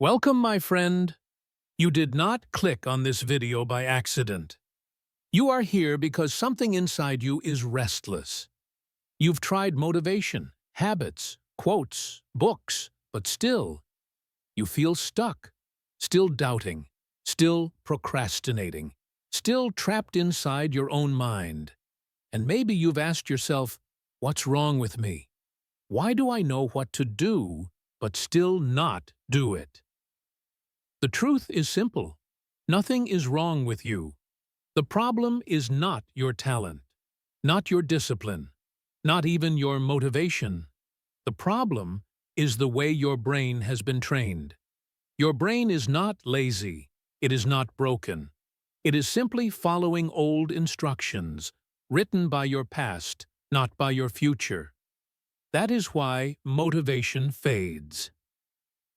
Welcome, my friend. You did not click on this video by accident. You are here because something inside you is restless. You've tried motivation, habits, quotes, books, but still, you feel stuck, still doubting, still procrastinating, still trapped inside your own mind. And maybe you've asked yourself, what's wrong with me? Why do I know what to do, but still not do it? The truth is simple. Nothing is wrong with you. The problem is not your talent, not your discipline, not even your motivation. The problem is the way your brain has been trained. Your brain is not lazy. It is not broken. It is simply following old instructions, written by your past, not by your future. That is why motivation fades.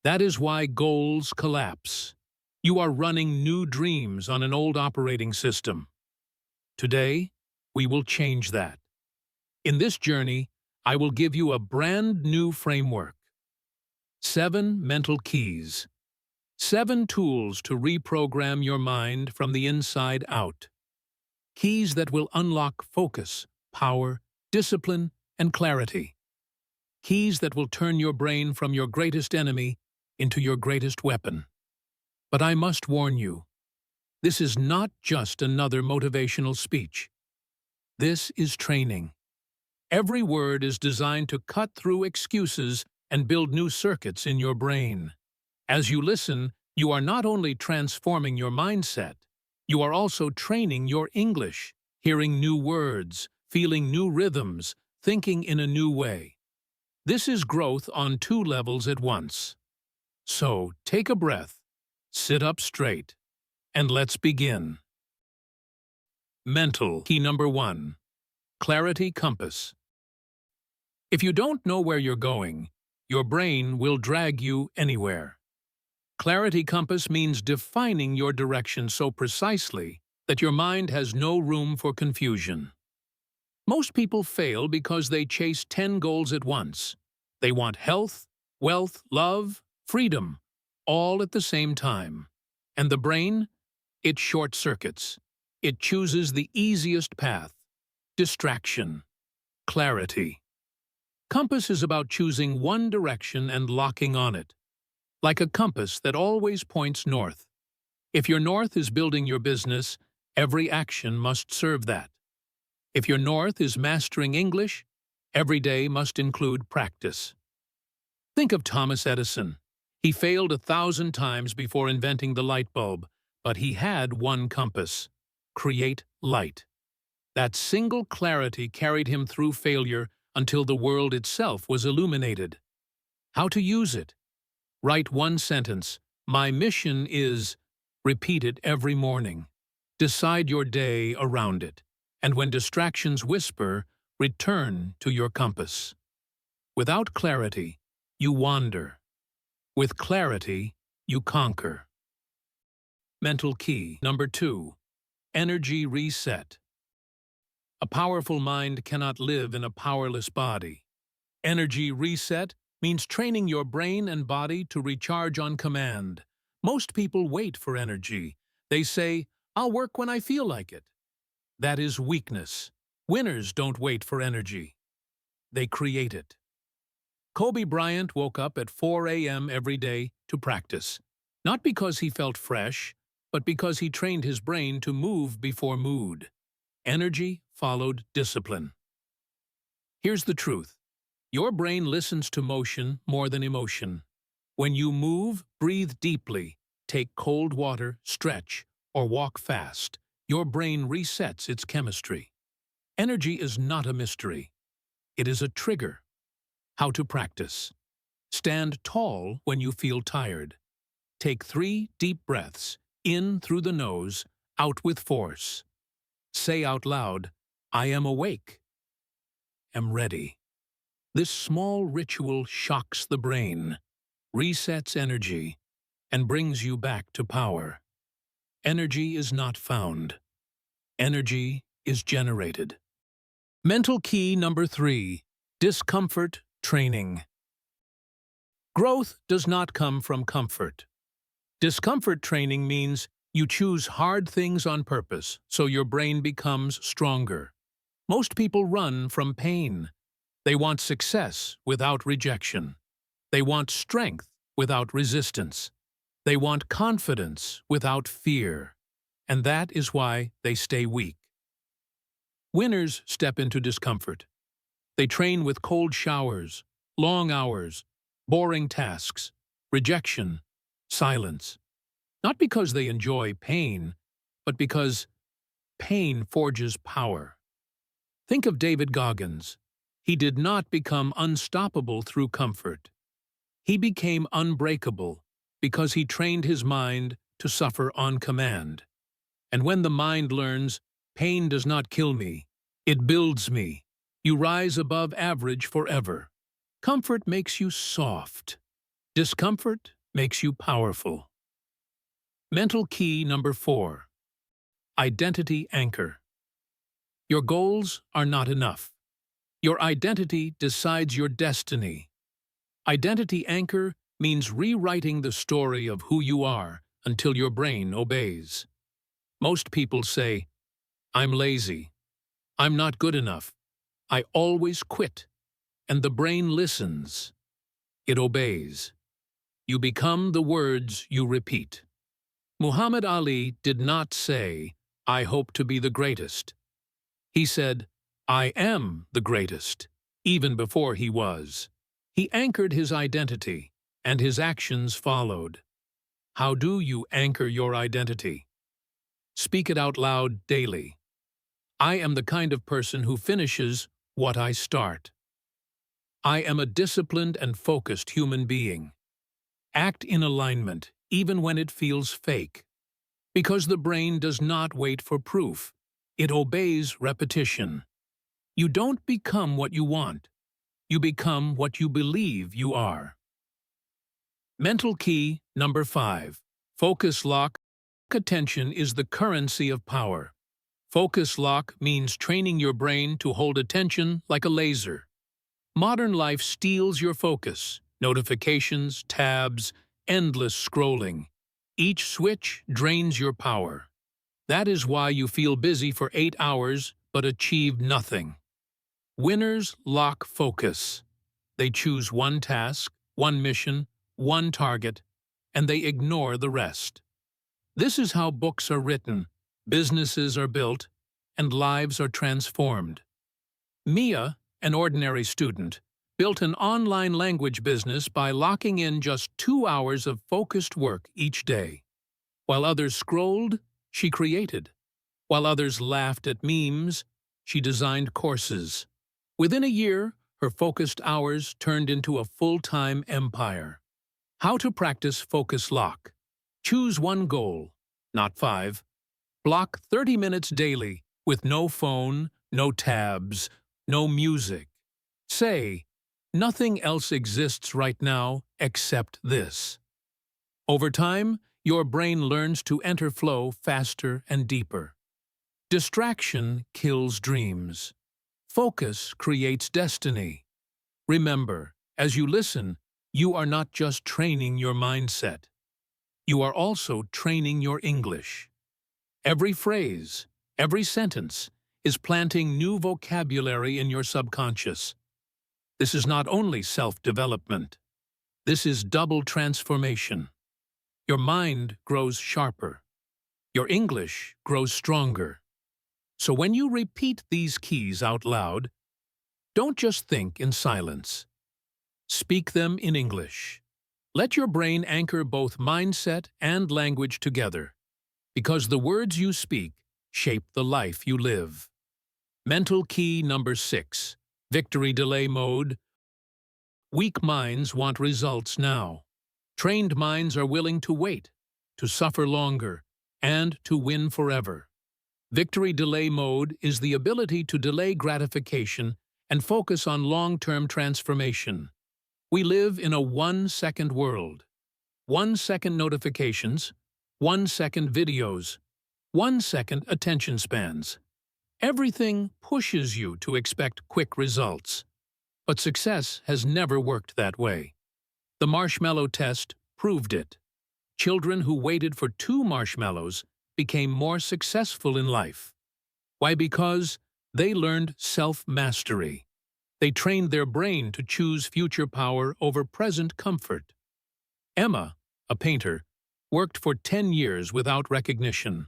That is why goals collapse. You are running new dreams on an old operating system. Today, we will change that. In this journey, I will give you a brand new framework. 7 mental keys. 7 tools to reprogram your mind from the inside out. Keys that will unlock focus, power, discipline, and clarity. Keys that will turn your brain from your greatest enemy into your greatest weapon. But I must warn you, this is not just another motivational speech. This is training. Every word is designed to cut through excuses and build new circuits in your brain. As you listen, you are not only transforming your mindset, you are also training your English, hearing new words, feeling new rhythms, thinking in a new way. This is growth on 2 levels at once. So, take a breath, sit up straight, and let's begin. Mental key number 1. Clarity compass. If you don't know where you're going, your brain will drag you anywhere. Clarity compass means defining your direction so precisely that your mind has no room for confusion. Most people fail because they chase 10 goals at once. They want health, wealth, love, freedom, all at the same time. And the brain? It short-circuits. It chooses the easiest path. Distraction. Clarity. Compass is about choosing one direction and locking on it. Like a compass that always points north. If your north is building your business, every action must serve that. If your north is mastering English, every day must include practice. Think of Thomas Edison. He failed 1,000 times before inventing the light bulb, but he had one compass: create light. That single clarity carried him through failure until the world itself was illuminated. How to use it? Write one sentence: my mission is. Repeat it every morning. Decide your day around it. And when distractions whisper, return to your compass. Without clarity, you wander. With clarity, you conquer. Mental key number 2. Energy reset. A powerful mind cannot live in a powerless body. Energy reset means training your brain and body to recharge on command. Most people wait for energy. They say, "I'll work when I feel like it." That is weakness. Winners don't wait for energy. They create it. Kobe Bryant woke up at 4 a.m. every day to practice. Not because he felt fresh, but because he trained his brain to move before mood. Energy followed discipline. Here's the truth. Your brain listens to motion more than emotion. When you move, breathe deeply, take cold water, stretch, or walk fast, your brain resets its chemistry. Energy is not a mystery. It is a trigger. How to practice. Stand tall when you feel tired. Take 3 deep breaths, in through the nose, out with force. Say out loud, "I am awake. Am ready." This small ritual shocks the brain, resets energy, and brings you back to power. Energy is not found. Energy is generated. Mental key number 3. Discomfort training. Growth does not come from comfort. Discomfort training means you choose hard things on purpose so your brain becomes stronger. Most people run from pain. They want success without rejection. They want strength without resistance. They want confidence without fear. And that is why they stay weak. Winners step into discomfort. They train with cold showers, long hours, boring tasks, rejection, silence. Not because they enjoy pain, but because pain forges power. Think of David Goggins. He did not become unstoppable through comfort. He became unbreakable because he trained his mind to suffer on command. And when the mind learns, pain does not kill me, it builds me, you rise above average forever. Comfort makes you soft. Discomfort makes you powerful. Mental key number 4. Identity anchor. Your goals are not enough. Your identity decides your destiny. Identity anchor means rewriting the story of who you are until your brain obeys. Most people say, "I'm lazy. I'm not good enough. I always quit." And the brain listens. It obeys. You become the words you repeat. Muhammad Ali did not say, "I hope to be the greatest." He said, "I am the greatest," even before he was. He anchored his identity, and his actions followed. How do you anchor your identity? Speak it out loud daily. I am the kind of person who finishes what I start. I am a disciplined and focused human being. Act in alignment, even when it feels fake. Because the brain does not wait for proof. It obeys repetition. You don't become what you want. You become what you believe you are. Mental key number 5. Focus lock. Attention is the currency of power. Focus lock means training your brain to hold attention like a laser. Modern life steals your focus. Notifications, tabs, endless scrolling. Each switch drains your power. That is why you feel busy for 8 hours but achieve nothing. Winners lock focus. They choose one task, one mission, one target, and they ignore the rest. This is how books are written, businesses are built, and lives are transformed. Mia, an ordinary student, built an online language business by locking in just 2 hours of focused work each day. While others scrolled, she created. While others laughed at memes, she designed courses. Within a year, her focused hours turned into a full-time empire. How to practice focus lock. Choose one goal, not 5. Block 30 minutes daily with no phone, no tabs, no music. Say, "Nothing else exists right now except this." Over time, your brain learns to enter flow faster and deeper. Distraction kills dreams. Focus creates destiny. Remember, as you listen, you are not just training your mindset. You are also training your English. Every phrase, every sentence is planting new vocabulary in your subconscious. This is not only self-development. This is double transformation. Your mind grows sharper. Your English grows stronger. So when you repeat these keys out loud, don't just think in silence. Speak them in English. Let your brain anchor both mindset and language together, because the words you speak shape the life you live. Mental key number 6. Victory delay mode. Weak minds want results now. Trained minds are willing to wait, to suffer longer, and to win forever. Victory delay mode is the ability to delay gratification and focus on long-term transformation. We live in a 1-second world. 1-second notifications, 1-second videos, 1-second attention spans. Everything pushes you to expect quick results. But success has never worked that way. The marshmallow test proved it. Children who waited for 2 marshmallows became more successful in life. Why? Because they learned self-mastery. They trained their brain to choose future power over present comfort. Emma, a painter, worked for 10 years without recognition.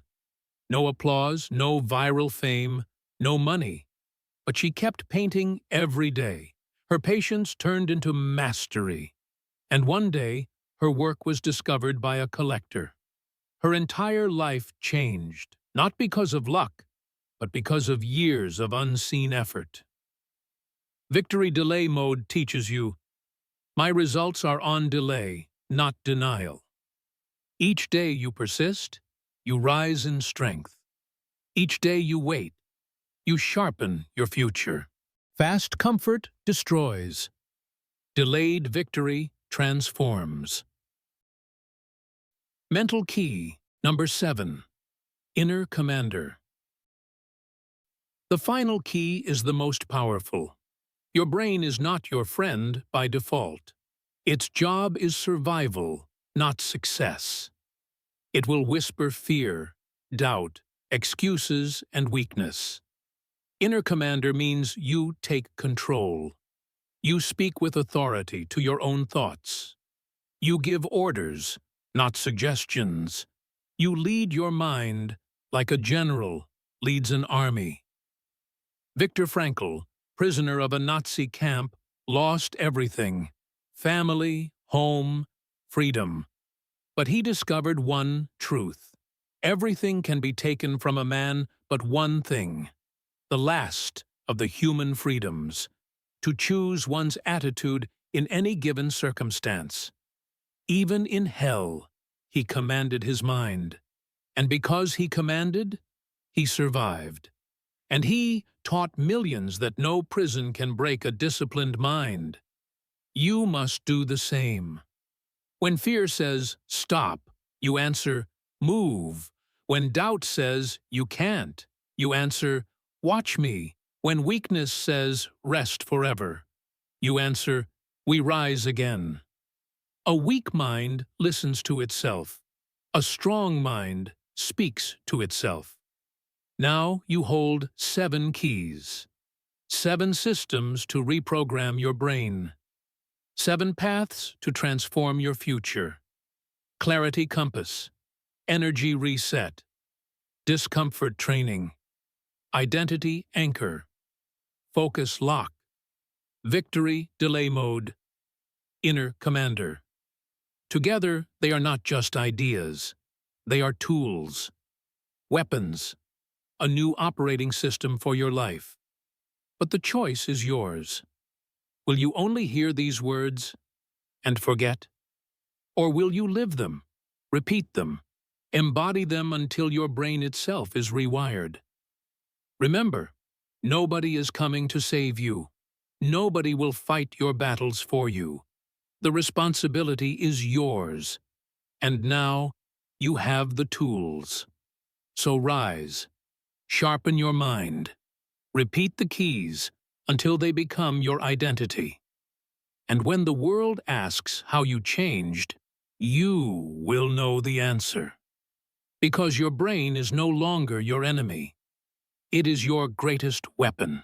No applause, no viral fame, no money. But she kept painting every day. Her patience turned into mastery. And one day, her work was discovered by a collector. Her entire life changed, not because of luck, but because of years of unseen effort. Victory delay mode teaches you, my results are on delay, not denial. Each day you persist, you rise in strength. Each day you wait, you sharpen your future. Fast comfort destroys. Delayed victory transforms. Mental key number 7. Inner commander. The final key is the most powerful. Your brain is not your friend by default. Its job is survival, not success. It will whisper fear, doubt, excuses, and weakness. Inner commander means you take control. You speak with authority to your own thoughts. You give orders, not suggestions. You lead your mind like a general leads an army. Viktor Frankl, prisoner of a Nazi camp, lost everything: family, home, freedom. But he discovered one truth. Everything can be taken from a man but one thing, the last of the human freedoms, to choose one's attitude in any given circumstance. Even in hell, he commanded his mind. And because he commanded, he survived. And he taught millions that no prison can break a disciplined mind. You must do the same. When fear says, stop, you answer, move. When doubt says, you can't, you answer, watch me. When weakness says, rest forever, you answer, we rise again. A weak mind listens to itself. A strong mind speaks to itself. Now you hold 7 keys. 7 systems to reprogram your brain. 7 paths to transform your future. Clarity compass. Energy reset. Discomfort training. Identity anchor. Focus lock. Victory delay mode. Inner commander. Together, they are not just ideas. They are tools. Weapons. A new operating system for your life. But the choice is yours. Will you only hear these words and forget? Or will you live them, repeat them, embody them until your brain itself is rewired? Remember, nobody is coming to save you. Nobody will fight your battles for you. The responsibility is yours. And now you have the tools. So rise, sharpen your mind, repeat the keys until they become your identity. And when the world asks how you changed, you will know the answer. Because your brain is no longer your enemy. It is your greatest weapon.